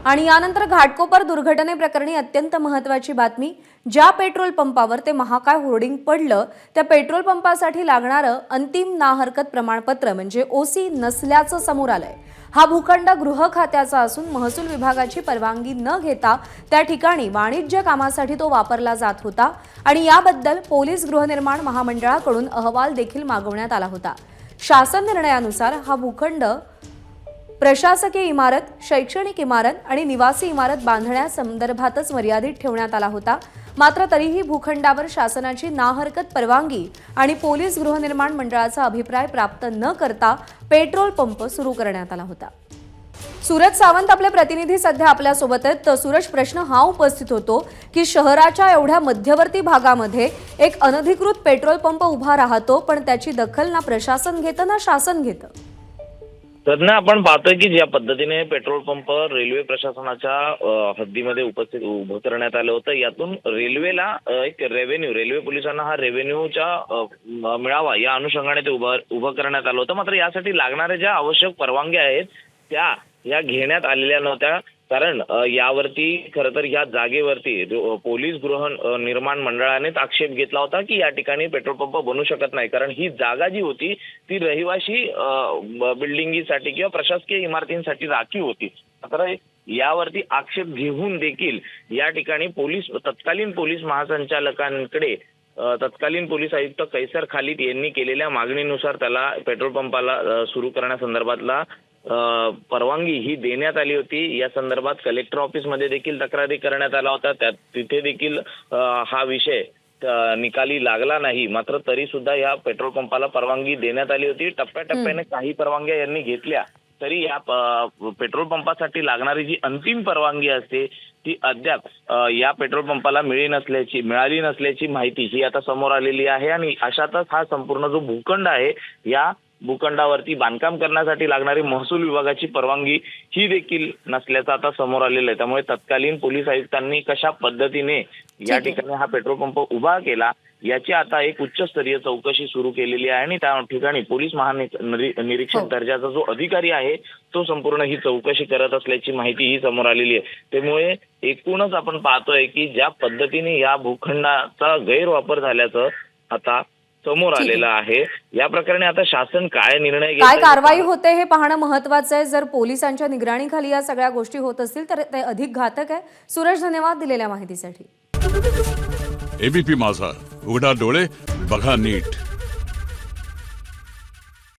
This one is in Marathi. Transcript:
आणि यानंतर घाटकोपर दुर्घटनेप्रकरणी अत्यंत महत्त्वाची बातमी। ज्या पेट्रोल पंपावर ते महाकाय होर्डिंग पडलं त्या पेट्रोल पंपासाठी लागणारं अंतिम नाहरकत प्रमाणपत्र म्हणजे ओसी नसल्याचं समोर आलंय। हा भूखंड गृह खात्याचा असून महसूल विभागाची परवानगी न घेता त्या ठिकाणी वाणिज्य कामासाठी तो वापरला जात होता आणि याबद्दल पोलीस गृहनिर्माण महामंडळाकडून अहवाल देखील मागवण्यात आला होता। शासन निर्णयानुसार हा भूखंड प्रशासकीय इमारत, शैक्षणिक इमारत आणि निवासी इमारत बांधण्यासंदर्भातच मर्यादित ठेवण्यात आला होता। मात्र तरीही भूखंडावर शासनाची नाहरकत परवानगी आणि पोलीस गृहनिर्माण मंडळाचा अभिप्राय प्राप्त न करता पेट्रोल पंप सुरू करण्यात आला होता। सूरज सावंत आपले प्रतिनिधी सध्या आपल्या सोबत आहेत। तर सूरज, प्रश्न हा उपस्थित होतो की शहराच्या एवढ्या मध्यवर्ती भागामध्ये एक अनधिकृत पेट्रोल पंप उभा राहतो, पण त्याची दखल ना प्रशासन घेतं ना शासन घेतं। तर ना आपण पाहतोय की ज्या पद्धतीने पेट्रोल पंप रेल्वे प्रशासनाच्या हद्दीमध्ये उभं करण्यात आलं होतं, यातून रेल्वेला एक रेल्वे पोलिसांना हा रेव्हेन्यूच्या मिळावा या अनुषंगाने ते उभं करण्यात आलं होतं। मात्र यासाठी लागणाऱ्या ज्या आवश्यक परवानग्या आहेत त्या या घेण्यात आलेल्या नव्हत्या, कारण यावरती खरं तर या जागेवरती पोलीस गृहनिर्माण मंडळानेच आक्षेप घेतला होता की या ठिकाणी पेट्रोल पंप बनू शकत नाही, कारण ही जागा जी होती ती रहिवाशी बिल्डिंगीसाठी किंवा प्रशासकीय इमारतींसाठी राखीव होती। मात्र यावरती आक्षेप घेऊन देखील या ठिकाणी तत्कालीन पोलीस महासंचालकांकडे तत्कालीन पोलीस आयुक्त कैसर खालिद यांनी केलेल्या मागणीनुसार त्याला पेट्रोल पंपाला सुरू करण्यासंदर्भातला परवानगी ही देण्यात आली होती। या संदर्भात कलेक्टर ऑफिसमध्ये देखील तक्रारी करण्यात आला होता, तिथे देखील हा विषय निकाली लागला नाही। मात्र तरी सुद्धा या पेट्रोल पंपाला परवानगी देण्यात आली होती। टप्प्याटप्प्याने काही परवानग्या यांनी घेतल्या, तरी या पेट्रोल लागणारी जी अंतिम परवानगी असते ती अद्याप या पेट्रोल पंपाला मिळाली नसल्याची माहिती ही आता समोर आलेली आहे। आणि अशातच हा संपूर्ण जो भूखंड आहे, या भूखंडावरती बांधकाम करण्यासाठी लागणारी महसूल विभागाची परवानगी ही देखील नसल्याचं आता समोर आलेलं आहे। त्यामुळे तत्कालीन पोलीस आयुक्तांनी कशा पद्धतीने या ठिकाणी हा पेट्रोल पंप उभा केला याची आता एक उच्चस्तरीय चौकशी सुरू केलेली आहे आणि त्या ठिकाणी पोलीस महानिरीक्षक दर्जाचा जो अधिकारी आहे तो संपूर्ण ही चौकशी करत असल्याची माहिती ही समोर आलेली आहे। त्यामुळे एकूणच आपण पाहतोय की ज्या पद्धतीने या भूखंडाचा गैरवापर झाल्याचं आता समोर आलेलं आहे, या प्रकरणी आता शासन काय निर्णय काय कारवाई होते हे पाहणं महत्त्वाचं आहे। जर पोलिसांच्या निगराणीखाली या सगळ्या गोष्टी होत असतील तर ते अधिक घातक आहे। सूरज, धन्यवाद दिलेल्या माहितीसाठी। एबीपी माझा, उघडा डोळे बघा नीट।